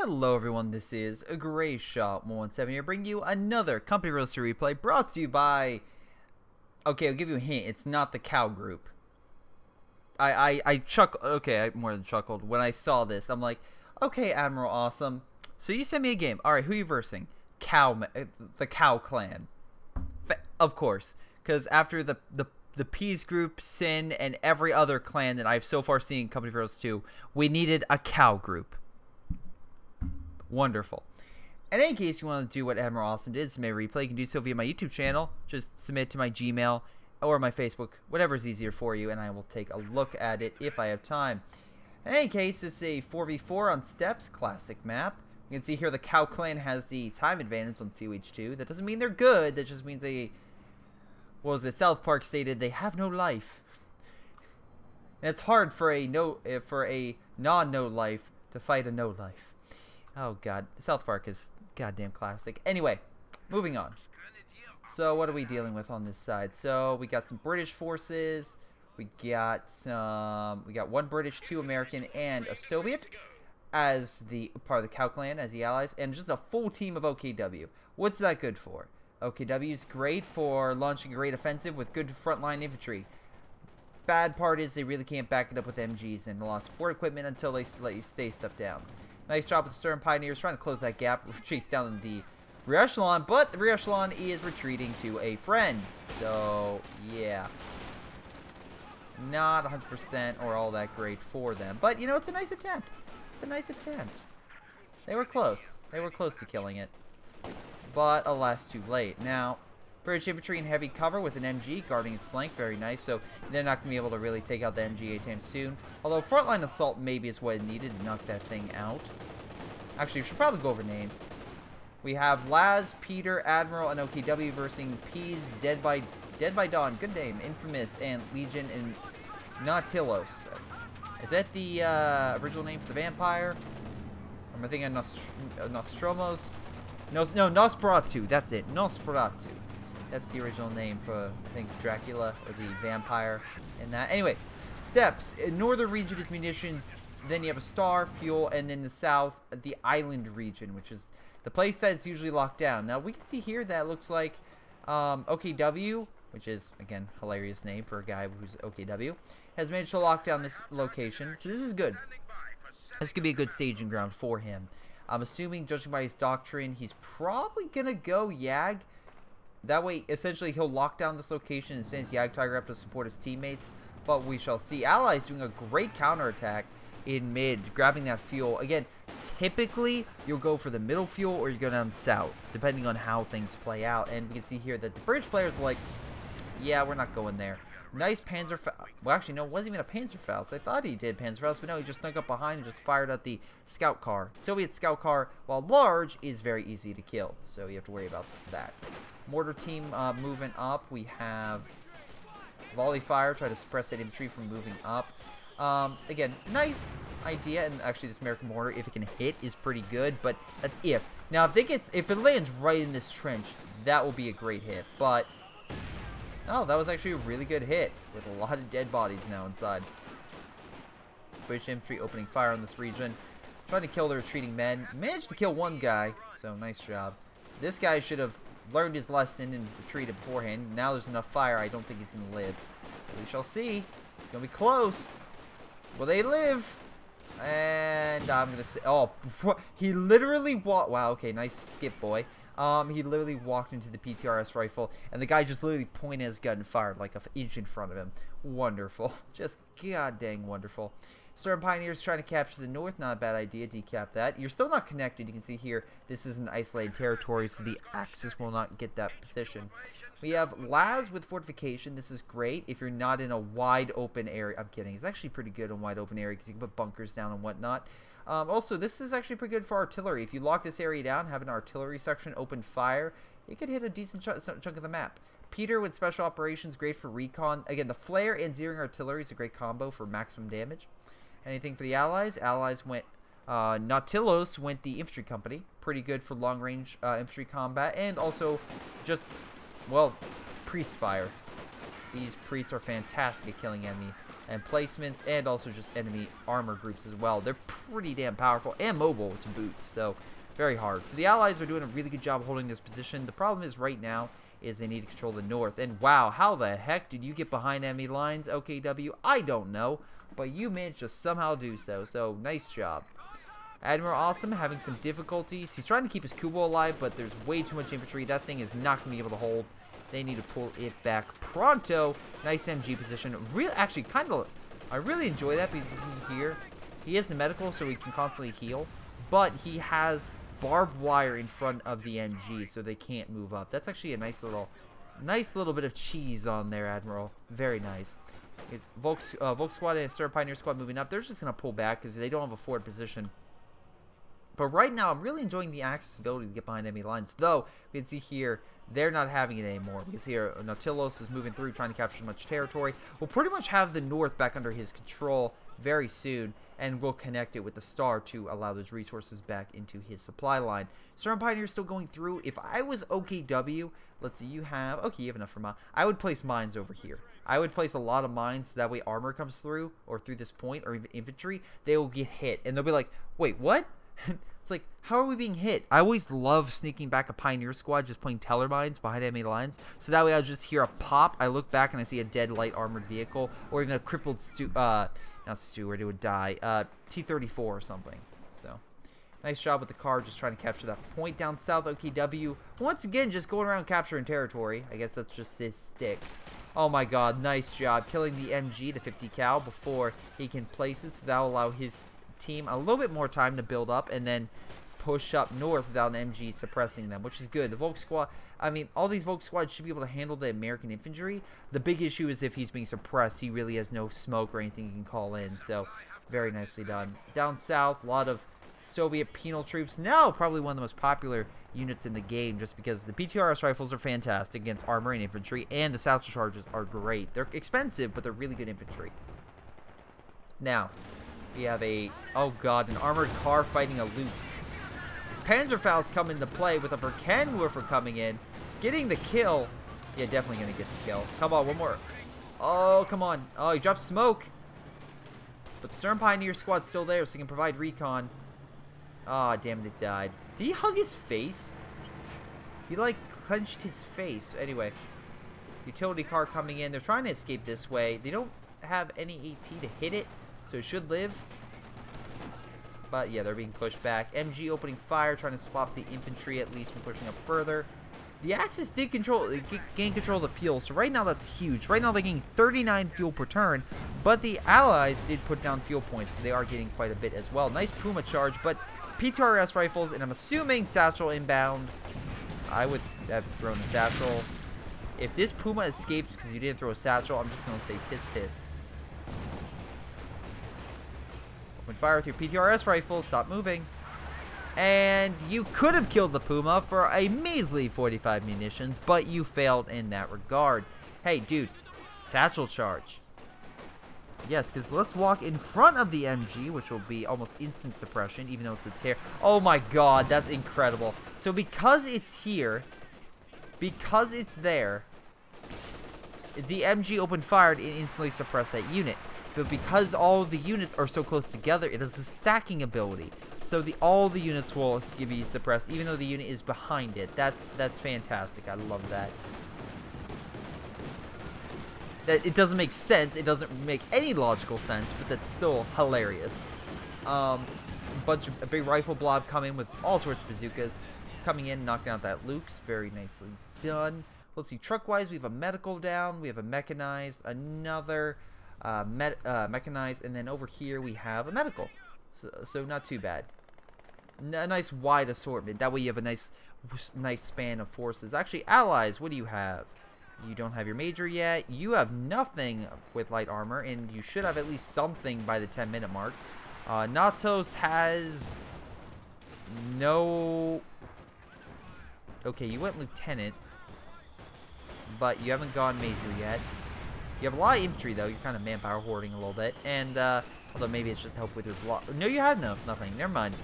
Hello everyone, this is Greyshot17 here, bringing you another Company Roaster replay brought to you by... Okay, I'll give you a hint, it's not the cow group. I more than chuckled when I saw this. I'm like, okay, Admiral Awesome, so you sent me a game. Alright, who are you versing? The Cow Clan. Of course, because after the Peas group, Sin, and every other clan that I've so far seen in Company Roaster 2, we needed a cow group. Wonderful. In any case, you want to do what Admiral Austin did, submit a replay, you can do so via my YouTube channel. Just submit it to my Gmail or my Facebook, whatever's easier for you, and I will take a look at it if I have time. In any case, this is a 4v4 on Steps, classic map. You can see here the Cow Clan has the time advantage on COH2. That doesn't mean they're good, that just means they... What was it? South Park stated they have no life. And it's hard for a non-no life to fight a no life. Oh god, South Park is goddamn classic. Anyway, moving on. So what are we dealing with on this side? So we got some British forces. We got one British, 2 American, and a Soviet as the part of the Cow Clan as the allies, and just a full team of OKW. What's that good for? OKW is great for launching a great offensive with good frontline infantry. Bad part is they really can't back it up with MGs and a lot of support equipment until they let you stay stuff down. Nice job with the Stern Pioneers trying to close that gap. We're chased down in the rear echelon, but the rear echelon is retreating to a friend. So, yeah. Not 100% or all that great for them. But, you know, it's a nice attempt. It's a nice attempt. They were close. They were close to killing it. But, alas, too late. Now, British infantry in heavy cover with an MG guarding its flank. Very nice. So, they're not going to be able to really take out the MG anytime soon. Although, frontline assault maybe is what it needed to knock that thing out. Actually, we should probably go over names. We have Laz, Peter, Admiral, and OKW versus Peas, Dead by Dawn. Good name. Infamous, and Legion, and Nautilus. Is that the original name for the vampire? Or am I thinking Nostromos? No, Nosferatu. That's it. Nosferatu. That's the original name for, I think, Dracula or the vampire in that. Anyway, steps. In northern region is munitions. Then you have a star, fuel, and then the south, the island region, which is the place that's usually locked down. Now, we can see here that looks like OKW, which is, again, hilarious name for a guy who's OKW, has managed to lock down this location. So this is good. This could be a good staging ground for him. I'm assuming, judging by his doctrine, he's probably going to go Yag. That way, essentially, he'll lock down this location and sends Yag-Tiger up to support his teammates. But we shall see. Allies doing a great counterattack in mid, grabbing that fuel. Again, typically, you'll go for the middle fuel or you go down south, depending on how things play out. And we can see here that the British players are like, yeah, we're not going there. Nice Panzerfaust. Well, actually, no, it wasn't even a Panzerfaust. I thought he did Panzerfaust, but no, he just snuck up behind and just fired at the scout car. Soviet scout car, while large, is very easy to kill, so you have to worry about that. Mortar team moving up. We have volley fire, try to suppress that infantry from moving up. Again, nice idea, and actually this American mortar, if it can hit, is pretty good, but that's if. Now, if it lands right in this trench, that will be a great hit, but... Oh, that was actually a really good hit, with a lot of dead bodies now inside. British infantry opening fire on this region, trying to kill the retreating men. Managed to kill one guy, so nice job. This guy should have learned his lesson and retreated beforehand. Now there's enough fire, I don't think he's going to live. We shall see. It's going to be close. Will they live? And I'm going to say... Oh, he literally walked... Wow, okay, nice skip, boy. He literally walked into the PTRS rifle, and the guy just literally pointed his gun and fired like an inch in front of him. Wonderful. Just god dang wonderful. Stern Pioneers trying to capture the north. Not a bad idea. Decap that. You're still not connected. You can see here, this is an isolated territory, so the Axis will not get that position. We have Laz with fortification. This is great if you're not in a wide open area. I'm kidding. It's actually pretty good in wide open area because you can put bunkers down and whatnot. Also, this is actually pretty good for artillery. If you lock this area down, have an artillery section, open fire, you could hit a decent chunk of the map. Peter with special operations, great for recon. Again, the flare and zeroing artillery is a great combo for maximum damage. Anything for the allies? Allies went... Nautilus went the infantry company. Pretty good for long-range infantry combat. And also just, well, priest fire. These priests are fantastic at killing enemy. and placements, and also just enemy armor groups as well. They're pretty damn powerful and mobile to boot, so very hard. So the Allies are doing a really good job holding this position. The problem is right now is they need to control the north. And wow, how the heck did you get behind enemy lines, OKW? I don't know, but you managed to somehow do so, so nice job. Admiral Awesome having some difficulties. He's trying to keep his Kubo alive, but there's way too much infantry. That thing is not going to be able to hold. They need to pull it back pronto. Nice MG position. Actually, I really enjoy that because you can see here, he has the medical, so he can constantly heal, but he has barbed wire in front of the MG, so they can't move up. That's actually a nice little bit of cheese on there, Admiral. Very nice. Volk Squad and Stern Pioneer Squad moving up. They're just going to pull back because they don't have a forward position. But right now, I'm really enjoying the Axis ability to get behind enemy lines. Though, we can see here, they're not having it anymore. We can see here, Nautilus is moving through, trying to capture much territory. We'll pretty much have the north back under his control very soon, and we'll connect it with the star to allow those resources back into his supply line. Stern Pioneer is still going through. If I was OKW, let's see, you have enough for mine. I would place mines over here. I would place a lot of mines, so that way armor comes through, or through this point, or even infantry, they will get hit, and they'll be like, wait, what? It's like, how are we being hit? I always love sneaking back a Pioneer Squad, just playing teller mines behind enemy lines. So that way I'll just hear a pop. I look back and I see a dead light armored vehicle, or even a crippled not Steward, it would die. T-34 or something. So, nice job with the car, just trying to capture that point down south. OKW, once again, just going around capturing territory. I guess that's just his stick. Oh my god, nice job. Killing the MG, the 50 cal, before he can place it. So that will allow his team a little bit more time to build up and then push up north without an MG suppressing them, which is good. The Volk Squad, I mean, all these Volk Squads should be able to handle the American infantry. The big issue is if he's being suppressed, he really has no smoke or anything he can call in, so very nicely done. Down south, a lot of Soviet penal troops, now probably one of the most popular units in the game, just because the PTRS rifles are fantastic against armor and infantry, and the satchel charges are great. They're expensive, but they're really good infantry. Now, we have oh god, an armored car fighting a Luke's. Panzerfaust come into play with a Verkenwerfer coming in, getting the kill. Yeah, definitely going to get the kill. Come on, one more. Oh, come on. Oh, he dropped smoke. But the Stern Pioneer Squad's still there, so he can provide recon. Ah, oh, damn it, it died. Did he hug his face? He, like, clenched his face. Anyway, utility car coming in. They're trying to escape this way. They don't have any AT to hit it, so it should live. But yeah, they're being pushed back. MG opening fire, trying to stop the infantry at least from pushing up further. The Axis did gain control of the fuel, so right now that's huge. Right now they're getting 39 fuel per turn, but the Allies did put down fuel points, so they are getting quite a bit as well. Nice Puma charge, but PTRS rifles, and I'm assuming satchel inbound. I would have thrown a satchel. If this Puma escapes because you didn't throw a satchel, I'm just going to say tisk tisk. Open fire with your PTRS rifle. Stop moving. And you could have killed the Puma for a measly 45 munitions, but you failed in that regard. Hey, dude, satchel charge. Yes, because let's walk in front of the MG, which will be almost instant suppression, even though it's a tear. Oh my god, that's incredible. So because it's here, because it's there, the MG opened fire and instantly suppressed that unit. But because all of the units are so close together, it has a stacking ability. So all the units will be suppressed, even though the unit is behind it. That's fantastic. I love that. It doesn't make sense. It doesn't make any logical sense, but that's still hilarious. A big rifle blob coming with all sorts of bazookas, coming in, knocking out that Luke's. Very nicely done. Let's see. Truck-wise, we have a medical down. We have a mechanized, another mechanized, and then over here we have a medical. So not too bad. A nice wide assortment. That way you have a nice span of forces. Actually, allies, what do you have? You don't have your major yet. You have nothing with light armor, and you should have at least something by the 10-minute mark. Natos has no... Okay, you went lieutenant, but you haven't gone major yet. You have a lot of infantry, though. You're kind of manpower hoarding a little bit. And, although maybe it's just help with your block. No, you had nothing. Never mind.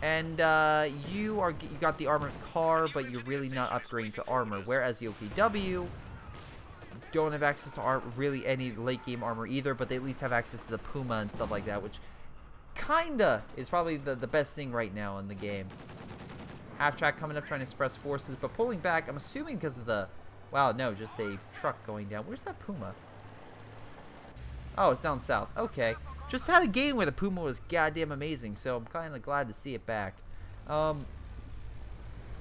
And, you got the armored car, but you're really not upgrading to armor. Whereas the OKW don't have access to really any late game armor either, but they at least have access to the Puma and stuff like that, which kinda is probably the best thing right now in the game. Half track coming up trying to express forces, but pulling back, I'm assuming because of the... Wow, no, just a truck going down. Where's that Puma? Oh, it's down south. Okay. Just had a game where the Puma was goddamn amazing, so I'm kind of glad to see it back.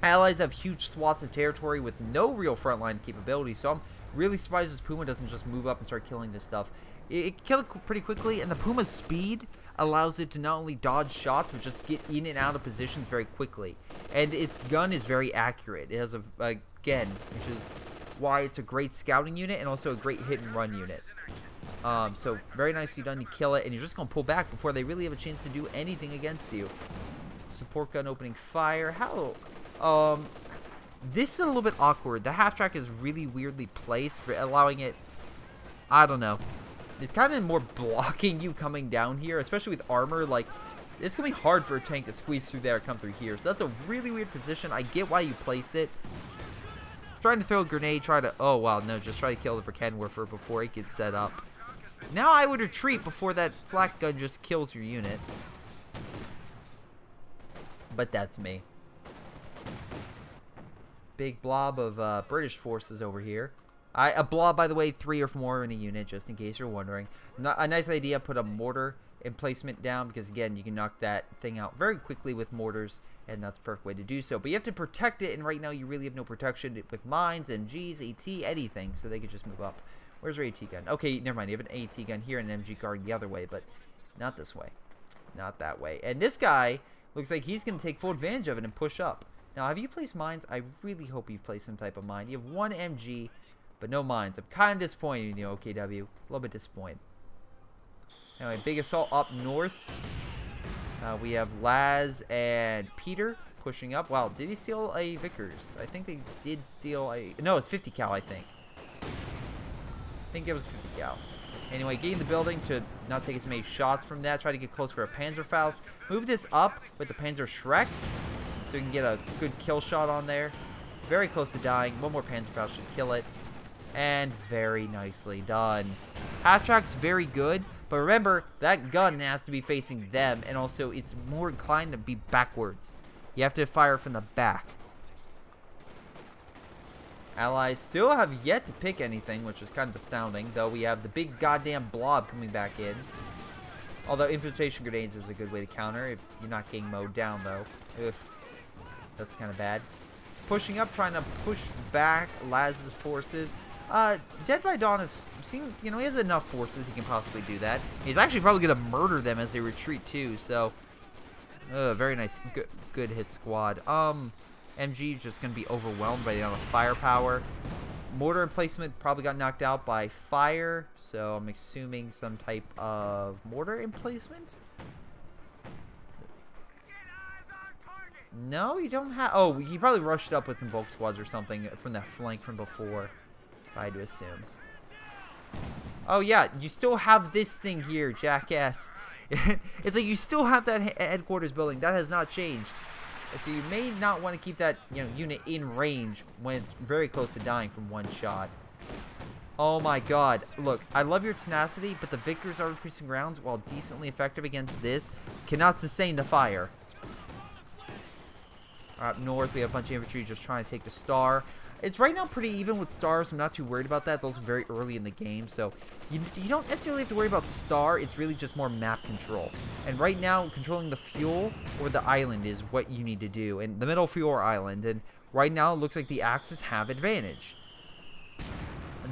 Allies have huge swaths of territory with no real frontline capability, so I'm really surprised this Puma doesn't just move up and start killing this stuff. It can kill it pretty quickly, and the Puma's speed allows it to not only dodge shots, but just get in and out of positions very quickly. And its gun is very accurate. It has again, which is why it's a great scouting unit and also a great hit and run unit. So very nicely done to kill it, and you're just going to pull back before they really have a chance to do anything against you. Support gun opening fire. How... this is a little bit awkward. The half track is really weirdly placed, allowing it... I don't know. It's kind of more blocking you coming down here, especially with armor. Like, it's going to be hard for a tank to squeeze through there and come through here. So that's a really weird position. I get why you placed it. Trying to throw a grenade, try to... Oh, wow, no, just try to kill the Verkenwerfer before it gets set up. Now I would retreat before that flak gun just kills your unit. But that's me. Big blob of British forces over here. A blob, by the way, 3 or more in a unit, just in case you're wondering. A nice idea, put a mortar emplacement down, because again, you can knock that thing out very quickly with mortars, and that's the perfect way to do so. But you have to protect it, and right now you really have no protection with mines, MGs, AT, anything, so they could just move up. Where's your AT gun? Okay, never mind, you have an AT gun here and an MG guard the other way, but not this way. Not that way. And this guy looks like he's going to take full advantage of it and push up. Now, have you placed mines? I really hope you've placed some type of mine. You have one MG, but no mines. I'm kind of disappointed in you, OKW. A little bit disappointed. Anyway, big assault up north. We have Laz and Peter pushing up. Wow, did he steal a Vickers? I think they did steal a... No, it's 50 cal, I think. I think it was 50 cal. Anyway, getting the building to not take as many shots from that. Try to get close for a Panzerfaust. Move this up with the Panzer Schreck, so you can get a good kill shot on there. Very close to dying. One more Panzerfaust should kill it. And very nicely done. Half track's very good, but remember, that gun has to be facing them, and also it's more inclined to be backwards. You have to fire from the back. Allies still have yet to pick anything, which is kind of astounding, though we have the big goddamn blob coming back in. Although infiltration grenades is a good way to counter if you're not getting mowed down, though. Oof. That's kind of bad. Pushing up, trying to push back Laz's forces. Dead by Dawn is, you know, he has enough forces he can possibly do that. He's actually probably going to murder them as they retreat too, so very nice, good hit squad. MG is just going to be overwhelmed by the amount of firepower. Mortar emplacement probably got knocked out by fire, so I'm assuming some type of mortar emplacement. No, you don't have... Oh, he probably rushed up with some bulk squads or something from that flank from before, if I had to assume. Oh, yeah, you still have this thing here, jackass. It's like you still have that headquarters building. That has not changed. So you may not want to keep that, you know, unit in range when it's very close to dying from one shot. Oh my god. Look, I love your tenacity, but the Vickers are increasing rounds, while decently effective against this, cannot sustain the fire. Up north, we have a bunch of infantry just trying to take the star. It's right now pretty even with stars. I'm not too worried about that. It's also very early in the game, so you don't necessarily have to worry about star. It's really just more map control. And right now, controlling the fuel or the island is what you need to do. And the middle fuel or island. And right now, it looks like the Axis have advantage.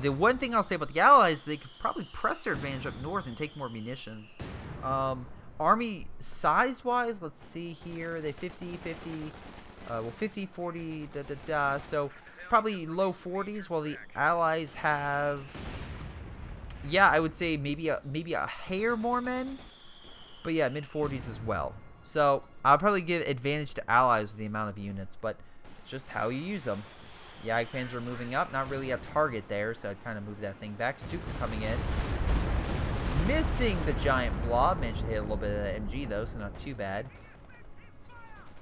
The one thing I'll say about the Allies is they could probably press their advantage up north and take more munitions. Army size-wise, let's see here. They 50, 50, well, 50, 40, so probably low 40s, while the Allies have, yeah, I would say maybe a hair more men, but yeah, mid 40s as well. So I'll probably give advantage to Allies with the amount of units, but it's just how you use them. The Jagdpanzer are moving up, not really a target there, so I'd kind of move that thing back. Stuka coming in, missing the giant blob. Managed to hit a little bit of the MG though, so not too bad.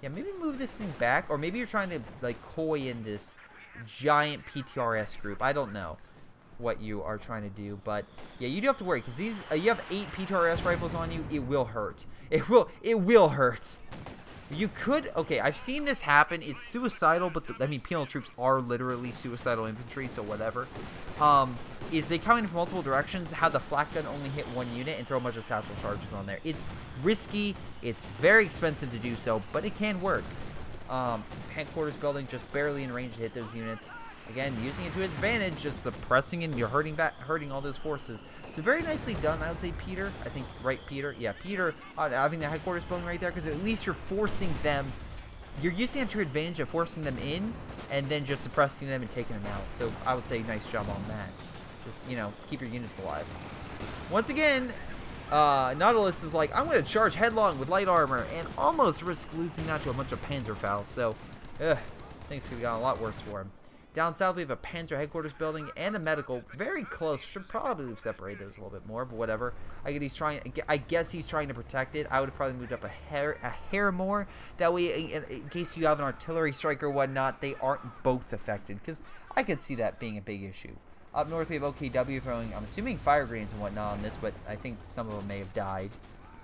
Yeah, maybe move this thing back, or maybe you're trying to like coy in this giant PTRS group. I don't know. what you are trying to do. But yeah, you do have to worry because these you have 8 PTRS rifles on you. It will hurt. It will hurt. You could, okay, I've seen this happen. It's suicidal, but I mean, penal troops are literally suicidal infantry, so whatever. Is they come in from multiple directions, have the flak gun only hit 1 unit, and throw a bunch of satchel charges on there. It's risky, it's very expensive to do so, but it can work. Headquarters building just barely in range to hit those units. Again, using it to its advantage, just suppressing and you're hurting all those forces. So very nicely done, I would say, Peter. I think, right, Peter? Yeah, Peter, having the headquarters building right there, because at least you're forcing them. You're using it to your advantage of forcing them in, and then just suppressing them and taking them out. So I would say nice job on that. Just, you know, keep your units alive. Once again, Nautilus is like, I'm going to charge headlong with light armor, and almost risk losing that to a bunch of Panzerfaust. So, things could have gotten a lot worse for him. Down south, we have a Panzer headquarters building and a medical. Very close. Should probably separate those a little bit more, but whatever. I guess he's trying to protect it. I would have probably moved up a hair more. That way, in case you have an artillery strike or whatnot, they aren't both affected. Because I could see that being a big issue. Up north, we have OKW throwing, I'm assuming, fire grenades and whatnot on this, but I think some of them may have died,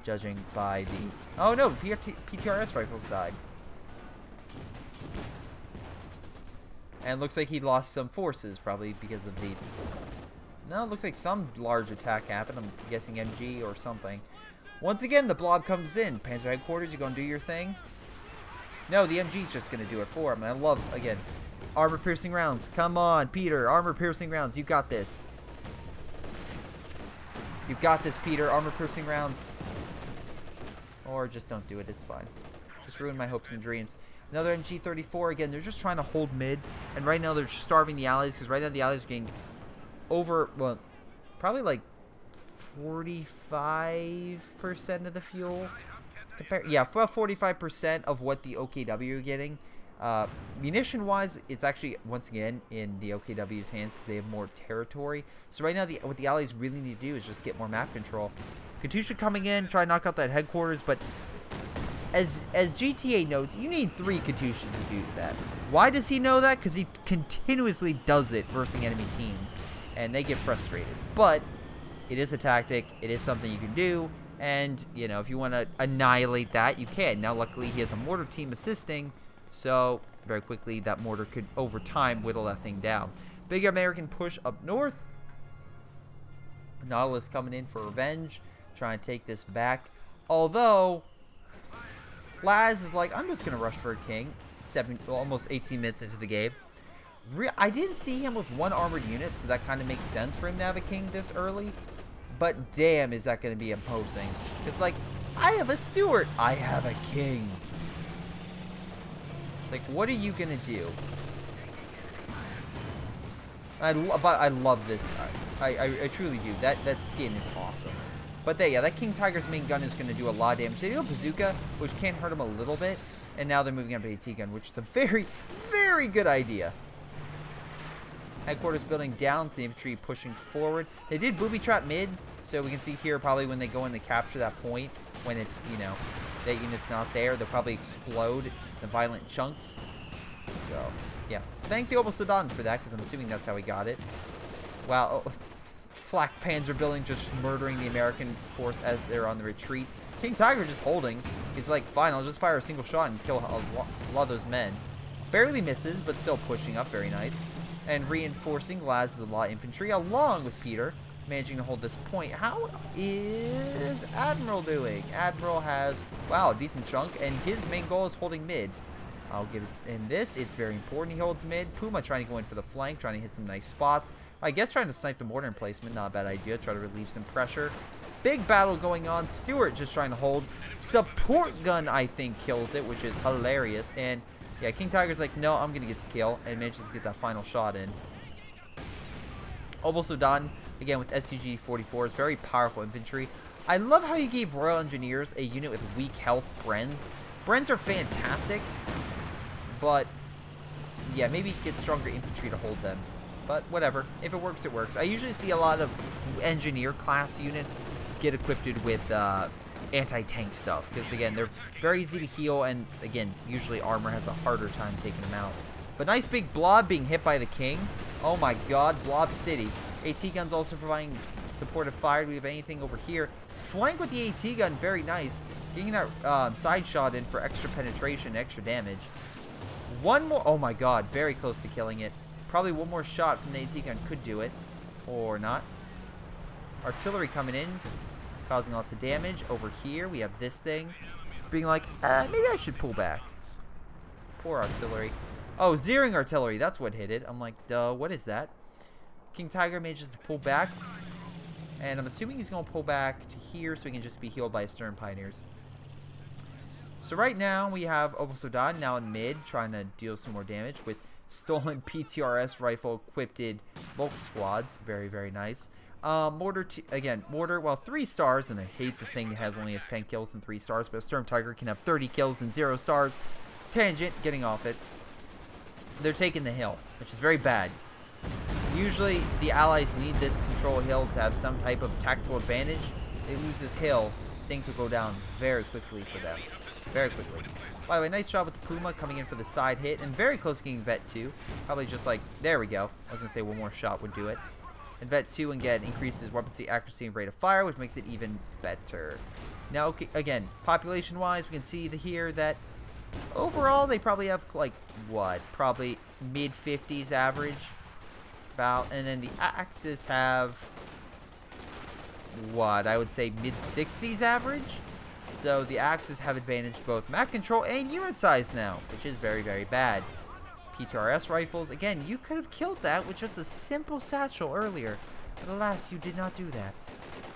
judging by the... Oh, no, PTRS rifles died. And it looks like he lost some forces, probably because of the... No, it looks like some large attack happened. I'm guessing MG or something. Once again, the blob comes in. Panzer headquarters, you gonna do your thing? No, the MG's just gonna do it for him. And I love, again, armor-piercing rounds. Come on, Peter. Armor-piercing rounds. You got this. You got this, Peter. Armor-piercing rounds. Or just don't do it. It's fine. Just ruin my hopes and dreams. Another MG-34. Again, they're just trying to hold mid. And right now they're just starving the allies. Because right now the allies are getting over, well, probably like 45% of the fuel. Yeah, about 45% of what the OKW are getting. Munition-wise, it's actually, once again, in the OKW's hands because they have more territory. So right now, what the allies really need to do is just get more map control. Katusha coming in, try to knock out that headquarters, but as GTA notes, you need 3 Katushas to do that. Why does he know that? Because he continuously does it versus enemy teams, and they get frustrated. But it is a tactic. It is something you can do, and, you know, if you want to annihilate that, you can. Now, luckily, he has a mortar team assisting, so very quickly that mortar could, over time, whittle that thing down. Big American push up north. Nautilus coming in for revenge, trying to take this back. Although Laz is like, I'm just going to rush for a king. Almost 18 minutes into the game. I didn't see him with 1 armored unit, so that kind of makes sense for him to have a king this early. But damn, is that going to be imposing. It's like, I have a Stuart. I have a king. It's like, what are you going to do? But I love this. I truly do. That skin is awesome. But yeah, that King Tiger's main gun is going to do a lot of damage. They do a bazooka, which can hurt him a little bit. And now they're moving up to AT gun, which is a very, very good idea. Headquarters building down, so the infantry pushing forward. They did booby trap mid, so we can see here probably when they go in to capture that point, when it's, you know, that unit's not there, they'll probably explode in violent chunks. So, yeah. Thank the Obel for that, because I'm assuming that's how he got it. Wow. Oh, flak panzer building just murdering the American force as they're on the retreat. King Tiger just holding. He's like, fine, I'll just fire a single shot and kill a lot of those men. Barely misses, but still pushing up. Very nice. And reinforcing Laz's a lot of infantry, along with Peter, managing to hold this point. How is Admiral doing? Admiral has, wow, a decent chunk, and his main goal is holding mid. I'll give it in this. It's very important he holds mid. Puma trying to go in for the flank, trying to hit some nice spots. I guess trying to snipe the mortar emplacement, not a bad idea. Try to relieve some pressure. Big battle going on. Stuart just trying to hold. Support gun, I think, kills it, which is hilarious. And yeah, King Tiger's like, no, I'm going to get the kill. And manages to get that final shot in. Obel Sudan, again, with SCG-44. It's very powerful infantry. I love how you gave Royal Engineers a unit with weak health Brens. Brens are fantastic. But, yeah, maybe get stronger infantry to hold them. But whatever. If it works, it works. I usually see a lot of engineer class units get equipped with anti-tank stuff. Because, again, they're very easy to heal. And, again, usually armor has a harder time taking them out. But nice big blob being hit by the king. Oh, my God. Blob City. AT guns also providing supportive fire. Do we have anything over here? Flank with the AT gun, very nice. Getting that side shot in for extra penetration, extra damage. One more. Oh my god, very close to killing it. Probably one more shot from the AT gun could do it. Or not. Artillery coming in, causing lots of damage. Over here, we have this thing. Being like, maybe I should pull back. Poor artillery. Oh, zeroing artillery. That's what hit it. I'm like, duh, what is that? King Tiger manages to pull back. And I'm assuming he's going to pull back to here so he can just be healed by Stern Pioneers. So right now, we have Obosodan now in mid, trying to deal some more damage with stolen PTRS rifle equipped bulk squads. Very, very nice. Mortar, again, Mortar, well, 3 stars, and I hate the thing that only has 10 kills and 3 stars, but a Storm Tiger can have 30 kills and 0 stars. Tangent, getting off it. They're taking the hill, which is very bad. Usually, the allies need this control hill to have some type of tactical advantage. They lose this hill, things will go down very quickly for them. Very quickly. By the way, nice job with the Puma coming in for the side hit, and very close to getting Vet 2. Probably just like, there we go. I was going to say one more shot would do it. And Vet 2 again increases weapon accuracy and rate of fire, which makes it even better. Now, okay, again, population-wise, we can see here that overall they probably have like what? Probably mid-50s average, about, and then the Axis have what? I would say mid-60s average. So the Axis have advantage both map control and unit size now, which is very, very bad. PTRS rifles. Again, you could have killed that with just a simple satchel earlier. But alas, you did not do that.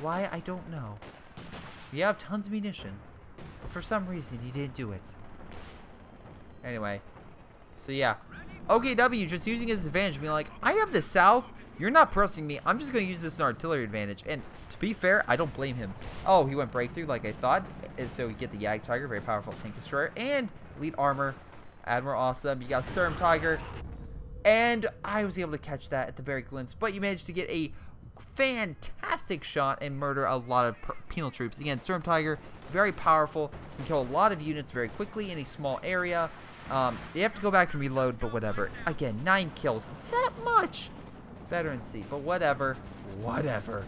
Why, I don't know. You have tons of munitions. But for some reason, you didn't do it. Anyway. So yeah. OKW just using his advantage. Being like, I have the south. You're not pressing me. I'm just going to use this as an artillery advantage. And to be fair, I don't blame him. Oh, he went breakthrough like I thought. And so we get the Yag Tiger. Very powerful tank destroyer. And elite armor. Admiral awesome. You got Storm Tiger. And I was able to catch that at the very glimpse. But you managed to get a fantastic shot and murder a lot of penal troops. Again, Storm Tiger, very powerful. Can kill a lot of units very quickly in a small area. You have to go back and reload, but whatever. Again, 9 kills. That much. Veteran C, but whatever. Whatever.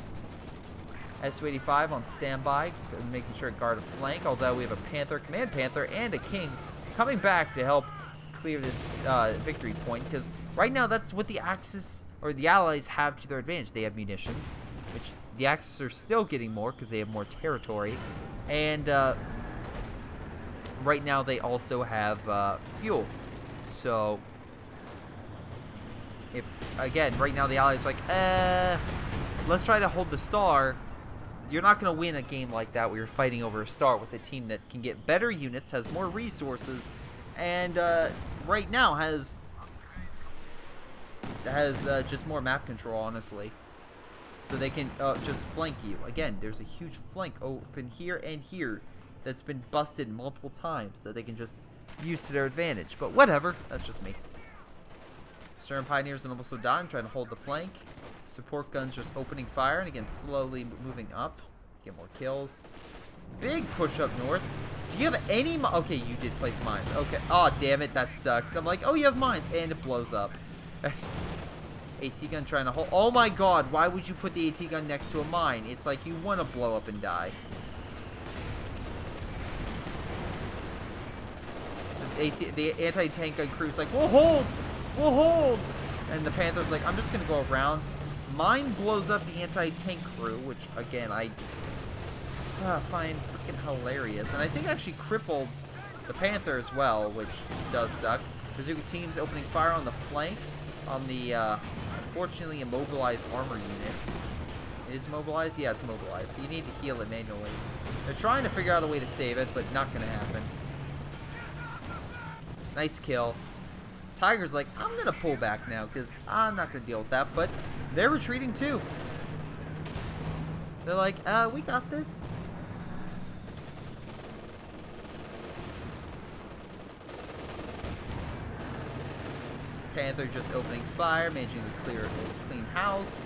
S-285 on standby, making sure to guard a flank. Although we have a Panther, Command Panther, and a King coming back to help clear this victory point, because right now that's what the Axis or the Allies have to their advantage. They have munitions, which the Axis are still getting more because they have more territory, and right now they also have fuel. So if again right now the Allies are like, let's try to hold the star. You're not going to win a game like that where you're fighting over a star with a team that can get better units, has more resources, and right now has just more map control, honestly. So they can just flank you. Again, there's a huge flank open here and here that's been busted multiple times that they can just use to their advantage. But whatever, that's just me. Stern Pioneers and almost done, trying to hold the flank. Support guns just opening fire, and again, slowly moving up. Get more kills. Big push up north. Do you have any... Okay, you did place mines. Okay. Oh, damn it. That sucks. I'm like, oh, you have mines. And it blows up. AT gun trying to hold... Oh, my God. Why would you put the AT gun next to a mine? It's like you want to blow up and die. The anti-tank gun crew's like, we'll hold. We'll hold. And the Panther's like, I'm just going to go around. Mine blows up the anti-tank crew, which, again, I find freaking hilarious. And I think actually crippled the Panther as well, which does suck. Bazooka team's opening fire on the flank on the, unfortunately, immobilized armor unit. It is immobilized? Yeah, it's immobilized. So you need to heal it manually. They're trying to figure out a way to save it, but not going to happen. Nice kill. Tiger's like, I'm going to pull back now because I'm not going to deal with that. But they're retreating too. They're like, we got this. Panther just opening fire, managing to clear a clean house.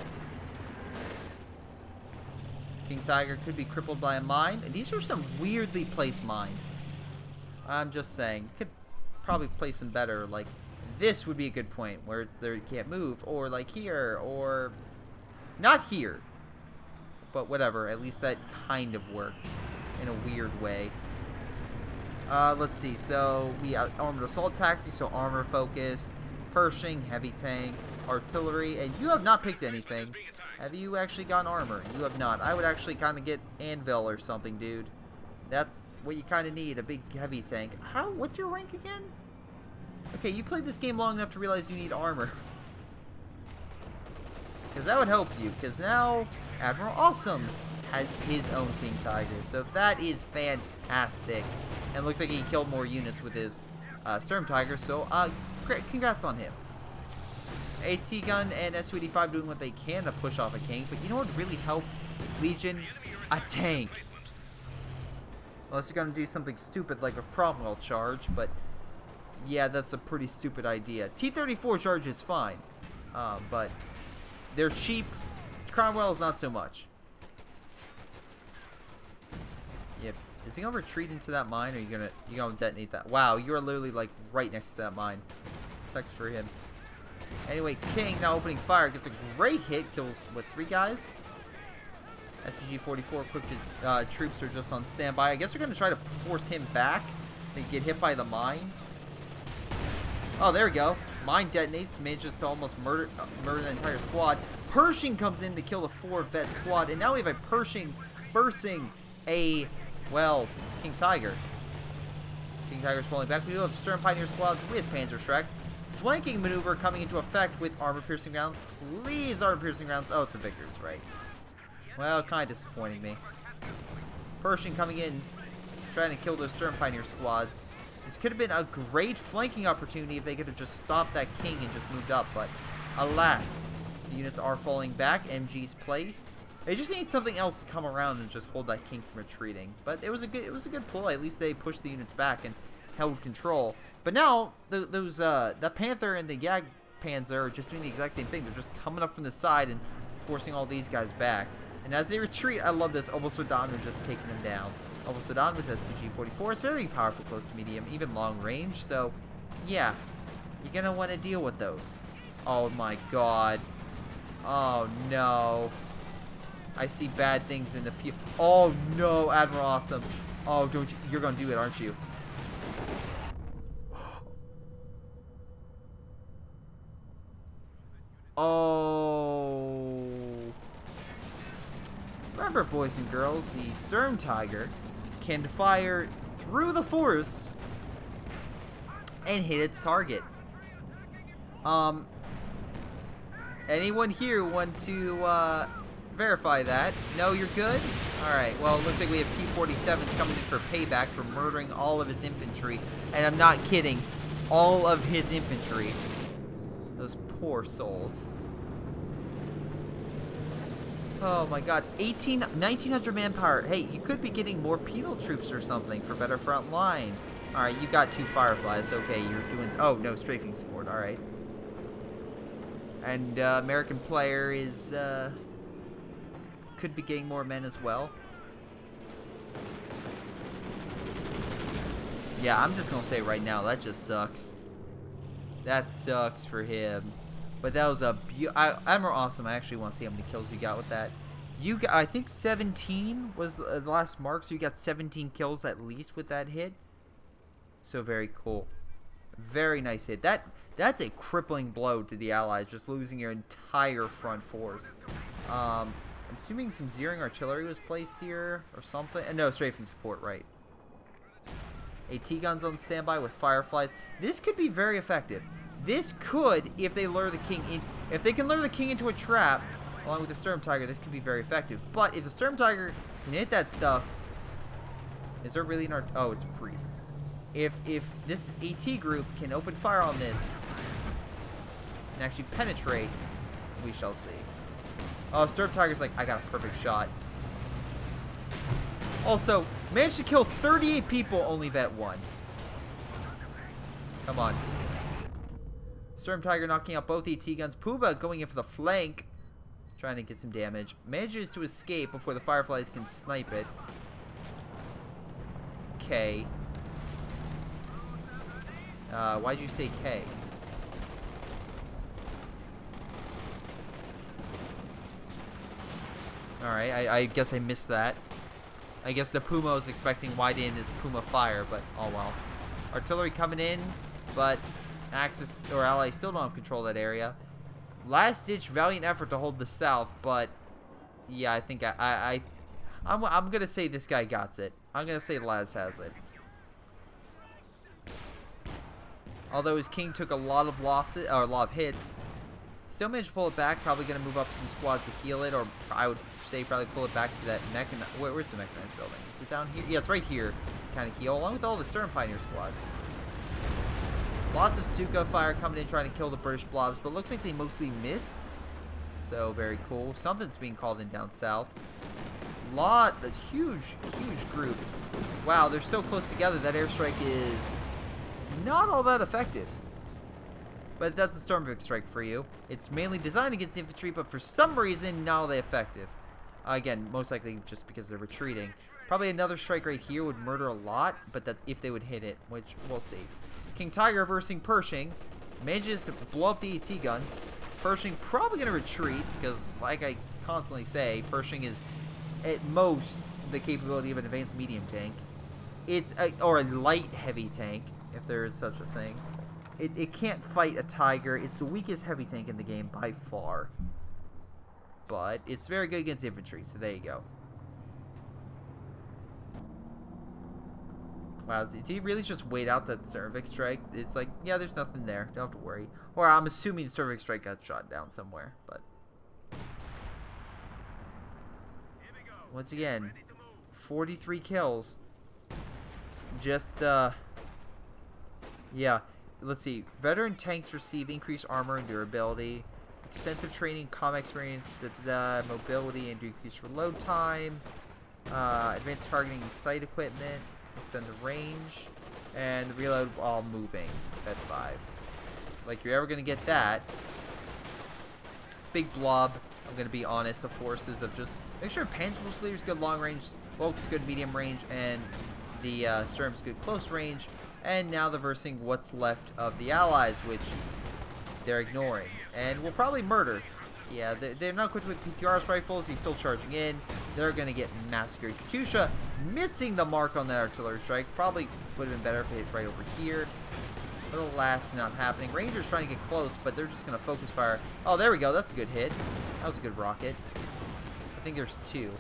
King Tiger could be crippled by a mine. These are some weirdly placed mines. I'm just saying. Could probably place them better, like... This would be a good point where it's there you can't move, or like here, or Not here. But whatever, at least that kind of worked in a weird way. Let's see, so we have armored assault tactics, so armor focused, Pershing, heavy tank, artillery, and you have not picked anything. Have you actually gotten armor? You have not. I would actually kind of get anvil or something, dude. That's what you kind of need, a big heavy tank. What's your rank again? Okay, you played this game long enough to realize you need armor. Because that would help you, because now Admiral Awesome has his own King Tiger. So that is fantastic. And looks like he killed more units with his Sturm Tiger, so congrats on him. AT gun and SU-85 doing what they can to push off a king, but you know what would really help Legion? A tank. Unless you're going to do something stupid like a Cromwell charge, but yeah, that's a pretty stupid idea. T-34 charge is fine, but they're cheap. Cromwell is not so much. Yep. Is he gonna retreat into that mine, or you gonna detonate that? Wow, you are literally like right next to that mine. Sucks for him. Anyway, King now opening fire, gets a great hit, kills what, 3 guys? SCG-44 equipped his troops are just on standby. I guess they're gonna try to force him back. They get hit by the mine. Oh, there we go. Mine detonates, manages to almost murder the entire squad. Pershing comes in to kill the 4-vet squad, and now we have a Pershing versing a, well, King Tiger. King Tiger's falling back. We do have Stern Pioneer squads with Panzer Shreks. Flanking maneuver coming into effect with armor-piercing rounds. Please, armor-piercing rounds. Oh, it's a Vickers, right. Well, kind of disappointing me. Pershing coming in, trying to kill those Stern Pioneer squads. This could have been a great flanking opportunity if they could have just stopped that king and just moved up, but alas, the units are falling back. MG's placed. They just need something else to come around and just hold that king from retreating. But it was a good ploy. At least they pushed the units back and held control. But now the Panther and the Jag Panzer are just doing the exact same thing. They're just coming up from the side and forcing all these guys back. And as they retreat, I love this. Obosudan are just taking them down. Obosudan with SCG-44 is very powerful close to medium, even long range. So, yeah, you're going to want to deal with those. Oh, my God. Oh, no. I see bad things in the field. Oh, no, Admiral Awesome. Oh, don't you? You're going to do it, aren't you? Oh. Remember, boys and girls, the Stern Tiger can fire through the forest and hit its target. Anyone here want to verify that? No, you're good? Alright, well, it looks like we have P-47s coming in for payback for murdering all of his infantry. And I'm not kidding. All of his infantry. Those poor souls. Oh my God, 1900 manpower. Hey, you could be getting more penal troops or something for better front line. Alright, you got 2 Fireflies. Okay, you're doing... Oh, no, strafing support. Alright. And American player is... could be getting more men as well. Yeah, I'm just gonna say right now, that just sucks. That sucks for him. But that was a Admiral Awesome. I actually want to see how many kills you got with that. You got, I think 17 was the last mark, so you got 17 kills at least with that hit. So very cool. Very nice hit. That's a crippling blow to the Allies, just losing your entire front force. I'm assuming some Zeering artillery was placed here or something. No, strafing support, right. AT guns on standby with Fireflies. This could be very effective. This could, if they lure the king in, if they can lure the king into a trap, along with the Sturm Tiger, this could be very effective. But if the Sturm Tiger can hit that stuff, is there really an art? Oh, it's a priest. If this AT group can open fire on this and actually penetrate, we shall see. Oh, Sturm Tiger's like, I got a perfect shot. Also, managed to kill 38 people, only vet 1. Come on. Sturm Tiger knocking out both AT guns. Puba going in for the flank, trying to get some damage. Manages to escape before the Fireflies can snipe it. K. Why'd you say K? Alright, I guess I missed that. I guess the Puma was expecting wide in his Puma fire, but oh well. Artillery coming in, but Axis or Allies still don't have control of that area. Last ditch valiant effort to hold the south, but yeah, I think I'm gonna say this guy got it. I'm gonna say Laz has it. Although his king took a lot of losses or a lot of hits, still managed to pull it back. Probably gonna move up some squads to heal it, or I would say probably pull it back to that mechanized. Where's the mechanized building? Is it down here? Yeah, it's right here. Kind of heal along with all the Stern Pioneer squads. Lots of Suka fire coming in trying to kill the British blobs, but looks like they mostly missed. So very cool. Something's being called in down south. A huge group. Wow, they're so close together that airstrike is not all that effective. But that's a Stormvic strike for you. It's mainly designed against infantry, but for some reason not all that effective. Again, most likely just because they're retreating. Probably another strike right here would murder a lot, but that's if they would hit it, which we'll see. King Tiger versing Pershing manages to blow up the AT gun. Pershing probably going to retreat because, like I constantly say, Pershing is at most the capability of an advanced medium tank. Or a light heavy tank, if there is such a thing. It can't fight a Tiger. It's the weakest heavy tank in the game by far. But it's very good against infantry, so there you go. Wow, did he really just wait out that Cervix strike? It's like, yeah, there's nothing there. Don't have to worry. Or I'm assuming the Cervix strike got shot down somewhere, but... Once again, 43 kills. Just, yeah. Let's see. Veteran tanks receive increased armor and durability. Extensive training, combat experience, mobility, and decreased reload time. Advanced targeting and sight equipment. Extend the range. And the reload while moving at 5. Like you're ever going to get that. Big blob, I'm going to be honest, of forces of just... Make sure Panzer Leader's good long range, Volk's good medium range, and the Sturm's good close range. And now they're versing what's left of the Allies, which they're ignoring. And will probably murder. Yeah, they're not equipped with PTRS rifles. He's still charging in. They're going to get massacred. Katusha missing the mark on that artillery strike. Probably would have been better if it hit right over here. But alas, not happening. Rangers trying to get close, but they're just going to focus fire. Oh, there we go. That's a good hit. That was a good rocket. I think there's 2.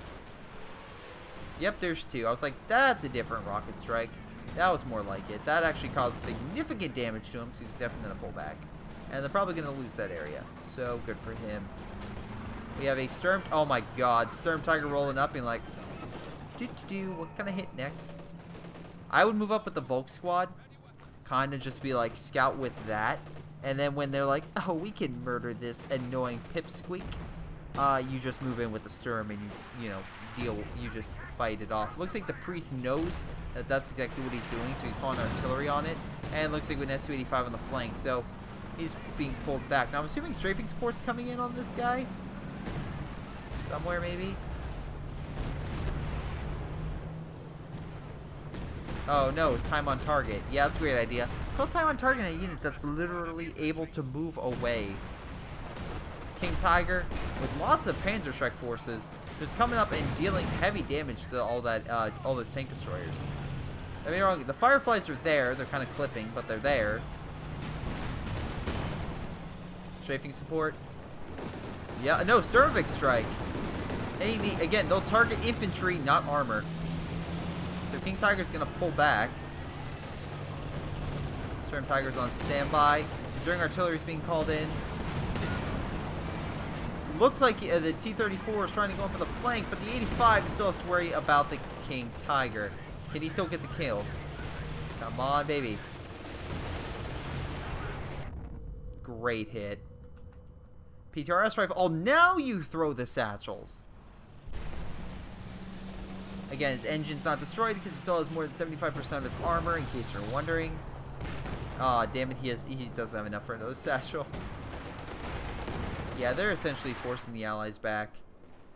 Yep, there's 2. I was like, that's a different rocket strike. That was more like it. That actually caused significant damage to him, so he's definitely going to pull back. And they're probably going to lose that area. So, good for him. We have a Sturm... Oh my god. Sturntiger rolling up and like... What kind of hit next? I would move up with the Volk squad. Kind of just be like, scout with that. And then when they're like, oh, we can murder this annoying pipsqueak. You just move in with the Sturm and you just fight it off. Looks like the priest knows that that's exactly what he's doing, so he's calling artillery on it. And it looks like with an Su-85 on the flank, so he's being pulled back. Now I'm assuming strafing support's coming in on this guy. Somewhere maybe. Oh no, it's time on target. Yeah, that's a great idea. Call time on target in a unit that's literally able to move away. King Tiger, with lots of Panzer Strike forces, just coming up and dealing heavy damage to all those tank destroyers. I mean, wrong. The Fireflies are there. They're kind of clipping, but they're there. Strafing support. Yeah, no, Cervix strike. Again, they'll target infantry, not armor. So King Tiger's gonna pull back. Storm Tiger's on standby. During artillery's being called in. Looks like the T-34 is trying to go in for the flank, but the 85 still has to worry about the King Tiger. Can he still get the kill? Come on, baby. Great hit. PTRS rifle. Oh, now you throw the satchels. Again, his engine's not destroyed because it still has more than 75% of its armor, in case you're wondering. Aw, damn it, he doesn't have enough for another satchel. Yeah, they're essentially forcing the Allies back.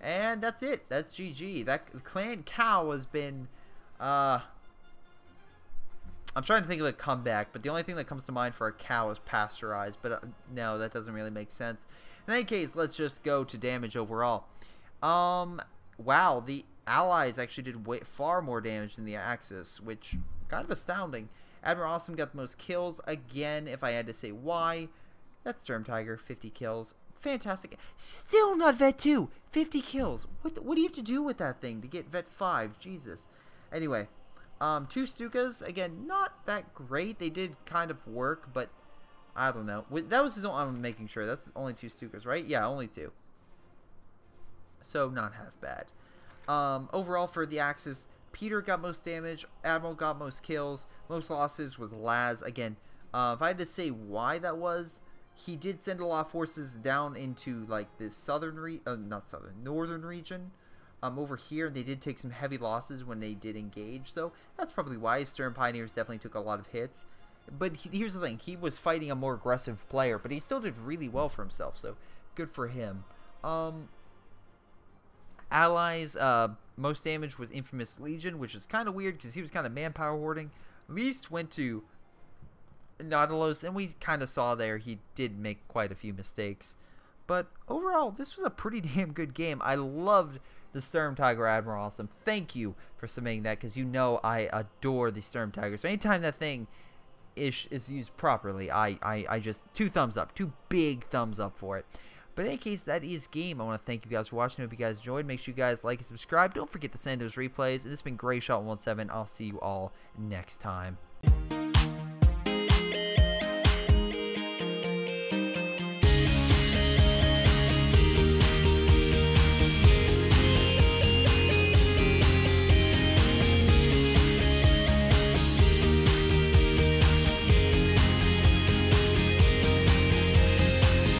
And that's it. That's GG. That Clan Cow has been... I'm trying to think of a comeback, but the only thing that comes to mind for a cow is pasteurized. But no, that doesn't really make sense. In any case, let's just go to damage overall. wow, the allies actually did far more damage than the Axis, which kind of astounding. Admiral Awesome got the most kills. Again, if I had to say why, that's sturntiger, 50 kills. Fantastic. Still not Vet 2, 50 kills. What do you have to do with that thing to get Vet 5? Jesus. Anyway, 2 Stukas, again, not that great. They did kind of work, but I don't know. That was his own, I'm making sure. That's only 2 Stukas, right? Yeah, only 2. So, not half bad. Overall, for the Axis, Peter got most damage. Admiral got most kills. Most losses was Laz. Again, if I had to say why that was, he did send a lot of forces down into, like, this northern region. Over here, they did take some heavy losses when they did engage, so that's probably why. Stern Pioneers definitely took a lot of hits. But here's the thing, he was fighting a more aggressive player, but he still did really well for himself, so good for him. Allies, most damage was Infamous Legion, which is kind of weird because he was kind of manpower hoarding. Least went to Nautilus, and we kind of saw there he did make quite a few mistakes. But overall, this was a pretty damn good game. I loved the sturntiger, Admiral Awesome. Thank you for submitting that, because you know I adore the sturntiger. So anytime that thing is used properly, I just 2 thumbs up, 2 big thumbs up for it. But in any case, that is game. I want to thank you guys for watching. I hope you guys enjoyed. Make sure you guys like and subscribe. Don't forget to send those replays. And this has been Greyshot 117. I'll see you all next time.